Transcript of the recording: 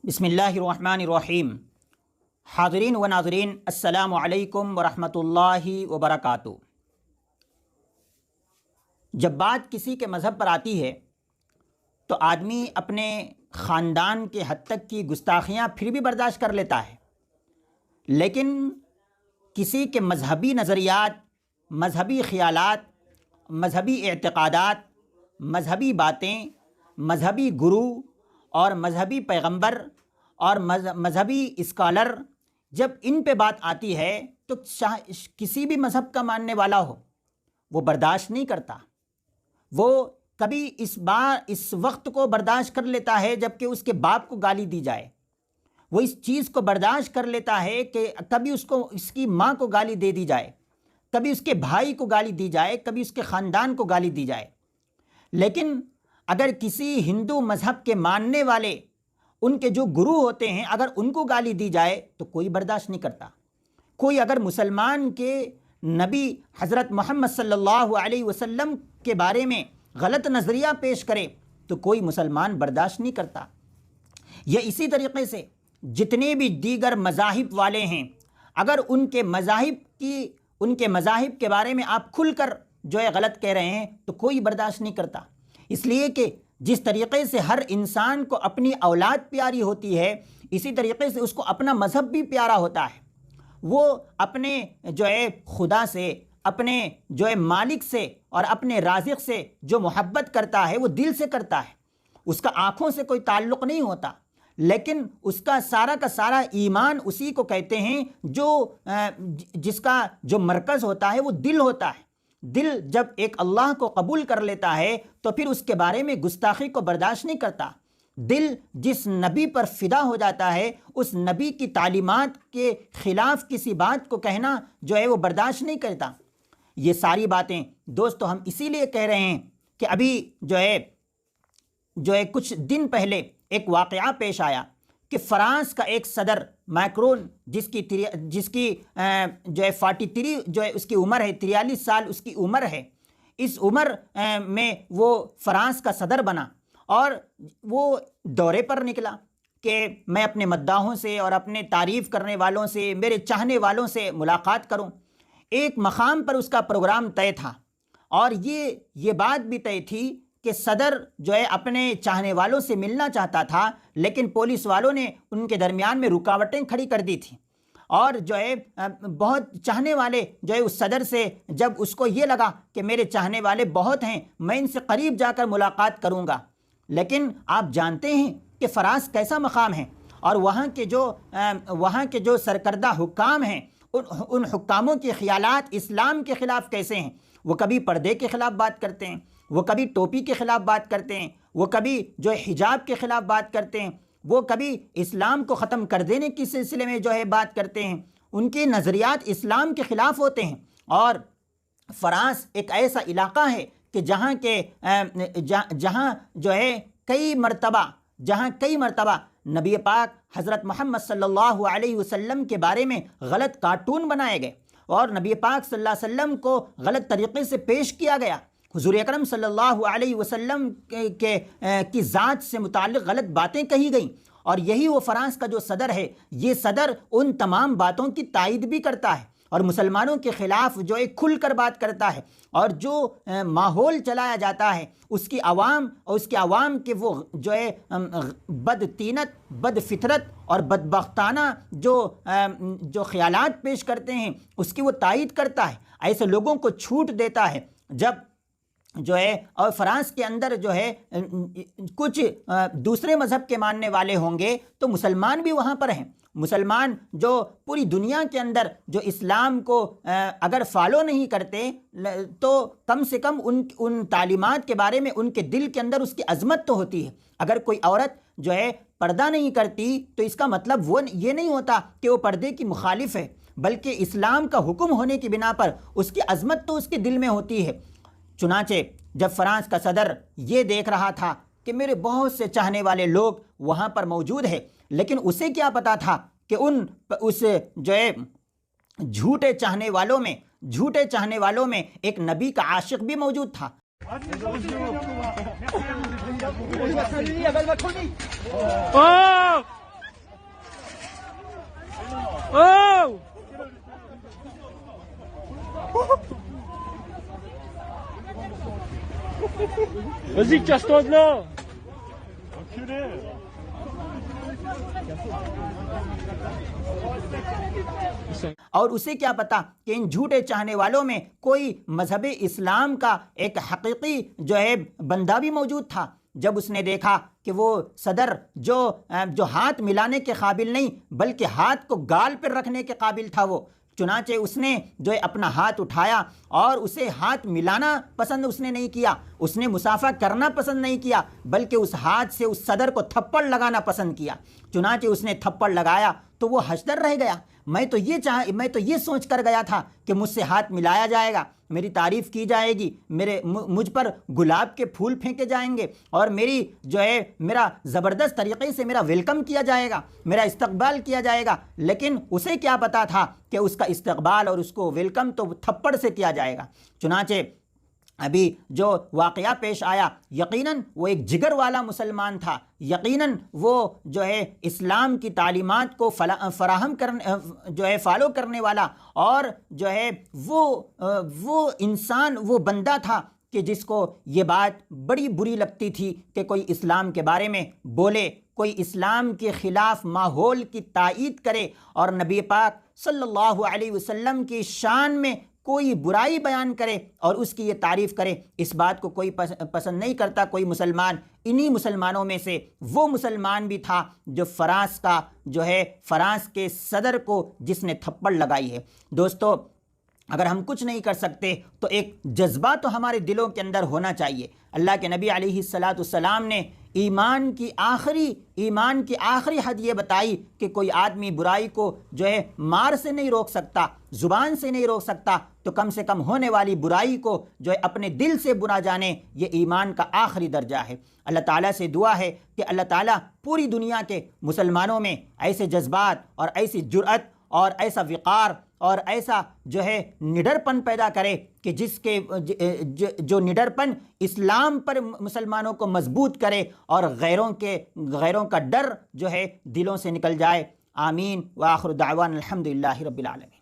بسم اللہ الرحمن الرحیم۔ حاضرین و ناظرین، السلام علیکم ورحمۃ اللہ وبرکاتہ۔ جب بات کسی کے مذہب پر آتی ہے تو آدمی اپنے خاندان کے حد تک کی گستاخیاں پھر بھی برداشت کر لیتا ہے، لیکن کسی کے مذہبی نظریات، مذہبی خیالات، مذہبی اعتقادات، مذہبی باتیں، مذہبی گرو اور مذہبی پیغمبر اور مذہبی اسکالر، جب ان پہ بات آتی ہے تو کسی بھی مذہب کا ماننے والا ہو وہ برداشت نہیں کرتا۔ وہ کبھی اس وقت کو برداشت کر لیتا ہے جب کہ اس کے باپ کو گالی دی جائے، وہ اس چیز کو برداشت کر لیتا ہے کہ کبھی اس کی ماں کو گالی دے دی جائے، کبھی اس کے بھائی کو گالی دی جائے، کبھی اس کے خاندان کو گالی دی جائے۔ لیکن اگر کسی ہندو مذہب کے ماننے والے، ان کے جو گرو ہوتے ہیں، اگر ان کو گالی دی جائے تو کوئی برداشت نہیں کرتا۔ کوئی اگر مسلمان کے نبی حضرت محمد صلی اللہ علیہ وسلم کے بارے میں غلط نظریہ پیش کرے تو کوئی مسلمان برداشت نہیں کرتا۔ یہ اسی طریقے سے جتنے بھی دیگر مذاہب والے ہیں، اگر ان کے مذاہب کے بارے میں آپ کھل کر جو ہے غلط کہہ رہے ہیں تو کوئی برداشت نہیں کرتا۔ اس لیے کہ جس طریقے سے ہر انسان کو اپنی اولاد پیاری ہوتی ہے، اسی طریقے سے اس کو اپنا مذہب بھی پیارا ہوتا ہے۔ وہ اپنے جو ہے خدا سے، اپنے جو ہے مالک سے اور اپنے رازق سے جو محبت کرتا ہے وہ دل سے کرتا ہے، اس کا آنکھوں سے کوئی تعلق نہیں ہوتا، لیکن اس کا سارا ایمان اسی کو کہتے ہیں جس کا جو مرکز ہوتا ہے وہ دل ہوتا ہے۔ دل جب ایک اللہ کو قبول کر لیتا ہے تو پھر اس کے بارے میں گستاخی کو برداشت نہیں کرتا۔ دل جس نبی پر فدا ہو جاتا ہے، اس نبی کی تعلیمات کے خلاف کسی بات کو کہنا جو ہے وہ برداشت نہیں کرتا۔ یہ ساری باتیں دوستو ہم اسی لیے کہہ رہے ہیں کہ ابھی جو ہے کچھ دن پہلے ایک واقعہ پیش آیا کہ فرانس کا ایک صدر میکرون، جس کی جو ہے 43 جو ہے اس کی عمر ہے، 43 سال اس کی عمر ہے، اس عمر میں وہ فرانس کا صدر بنا اور وہ دورے پر نکلا کہ میں اپنے مداحوں سے اور اپنے تعریف کرنے والوں سے، میرے چاہنے والوں سے ملاقات کروں۔ ایک مقام پر اس کا پروگرام طے تھا اور یہ بات بھی طے تھی کہ صدر جو ہے اپنے چاہنے والوں سے ملنا چاہتا تھا، لیکن پولیس والوں نے ان کے درمیان میں رکاوٹیں کھڑی کر دی تھیں، اور جو ہے بہت چاہنے والے جو ہے اس صدر سے، جب اس کو یہ لگا کہ میرے چاہنے والے بہت ہیں، میں ان سے قریب جا کر ملاقات کروں گا، لیکن آپ جانتے ہیں کہ فرانس کیسا مقام ہے اور وہاں کے جو سرکردہ حکام ہیں، ان حکاموں کے خیالات اسلام کے خلاف کیسے ہیں۔ وہ کبھی پردے کے خلاف بات کرتے ہیں، وہ کبھی ٹوپی کے خلاف بات کرتے ہیں، وہ کبھی جو ہے حجاب کے خلاف بات کرتے ہیں، وہ کبھی اسلام کو ختم کر دینے کے سلسلے میں جو ہے بات کرتے ہیں۔ ان کے نظریات اسلام کے خلاف ہوتے ہیں۔ اور فرانس ایک ایسا علاقہ ہے کہ جہاں جو ہے کئی مرتبہ نبی پاک حضرت محمد صلی اللہ علیہ وسلم کے بارے میں غلط کارٹون بنائے گئے اور نبی پاک صلی اللہ علیہ وسلم کو غلط طریقے سے پیش کیا گیا۔ حضور اکرم صلی اللہ علیہ وسلم کی ذات سے متعلق غلط باتیں کہی گئیں، اور یہی وہ فرانس کا جو صدر ہے، یہ صدر ان تمام باتوں کی تائید بھی کرتا ہے اور مسلمانوں کے خلاف جو ایک کھل کر بات کرتا ہے، اور جو ماحول چلایا جاتا ہے اس کی عوام کے وہ جو ہے بدطینت، بد فطرت اور بدبختانہ جو خیالات پیش کرتے ہیں اس کی وہ تائید کرتا ہے، ایسے لوگوں کو چھوٹ دیتا ہے۔ جب جو ہے اور فرانس کے اندر جو ہے کچھ دوسرے مذہب کے ماننے والے ہوں گے تو مسلمان بھی وہاں پر ہیں۔ مسلمان جو پوری دنیا کے اندر جو اسلام کو اگر فالو نہیں کرتے تو کم سے کم ان تعلیمات کے بارے میں ان کے دل کے اندر اس کی عظمت تو ہوتی ہے۔ اگر کوئی عورت جو ہے پردہ نہیں کرتی تو اس کا مطلب یہ نہیں ہوتا کہ وہ پردے کی مخالف ہے، بلکہ اسلام کا حکم ہونے کی بنا پر اس کی عظمت تو اس کے دل میں ہوتی ہے۔ چنانچہ جب فرانس کا صدر یہ دیکھ رہا تھا کہ میرے بہت سے چاہنے والے لوگ وہاں پر موجود ہیں، لیکن اسے کیا پتا تھا کہ اس جو ہے جھوٹے چاہنے والوں میں ایک نبی کا عاشق بھی موجود تھا۔ Müzik Castodlo. اور اسے کیا پتا کہ ان جھوٹے چاہنے والوں میں کوئی مذہب اسلام کا ایک حقیقی جو ہے بندہ بھی موجود تھا۔ جب اس نے دیکھا کہ وہ صدر جو ہاتھ ملانے کے قابل نہیں بلکہ ہاتھ کو گال پر رکھنے کے قابل تھا، وہ چنانچہ اس نے جو ہے اپنا ہاتھ اٹھایا اور اسے ہاتھ ملانا پسند اس نے نہیں کیا، اس نے مصافحہ کرنا پسند نہیں کیا، بلکہ اس ہاتھ سے اس صدر کو تھپڑ لگانا پسند کیا۔ چنانچہ اس نے تھپڑ لگایا تو وہ حشدر رہ گیا۔ میں تو یہ سوچ کر گیا تھا کہ مجھ سے ہاتھ ملایا جائے گا، میری تعریف کی جائے گی، مجھ پر گلاب کے پھول پھینکے جائیں گے اور میرا زبردست طریقے سے میرا ویلکم کیا جائے گا، میرا استقبال کیا جائے گا۔ لیکن اسے کیا پتا تھا کہ اس کا استقبال اور اس کو ویلکم تو تھپڑ سے کیا جائے گا۔ چنانچہ ابھی جو واقعہ پیش آیا، یقیناً وہ ایک جگر والا مسلمان تھا، یقیناً وہ جو ہے اسلام کی تعلیمات کو فالو کرنے والا، اور جو ہے وہ انسان، وہ بندہ تھا کہ جس کو یہ بات بڑی بری لگتی تھی کہ کوئی اسلام کے بارے میں بولے، کوئی اسلام کے خلاف ماحول کی تائید کرے اور نبی پاک صلی اللہ علیہ وسلم کی شان میں کوئی برائی بیان کرے اور اس کی یہ تعریف کرے۔ اس بات کو کوئی پسند نہیں کرتا کوئی مسلمان۔ انہی مسلمانوں میں سے وہ مسلمان بھی تھا جو فرانس کے صدر کو جس نے تھپڑ لگائی ہے۔ دوستو، اگر ہم کچھ نہیں کر سکتے تو ایک جذبہ تو ہمارے دلوں کے اندر ہونا چاہیے۔ اللہ کے نبی علیہ السلام نے ایمان کی آخری حد یہ بتائی کہ کوئی آدمی برائی کو جو ہے مار سے نہیں روک سکتا، زبان سے نہیں روک سکتا، تو کم سے کم ہونے والی برائی کو جو ہے اپنے دل سے برا جانے، یہ ایمان کا آخری درجہ ہے۔ اللہ تعالیٰ سے دعا ہے کہ اللہ تعالیٰ پوری دنیا کے مسلمانوں میں ایسے جذبات اور ایسی جرأت اور ایسا وقار اور ایسا جو ہے نڈر پن پیدا کرے کہ جو نڈر پن اسلام پر مسلمانوں کو مضبوط کرے اور غیروں کا ڈر جو ہے دلوں سے نکل جائے۔ آمین وآخر دعوان الحمدللہ رب العالمین۔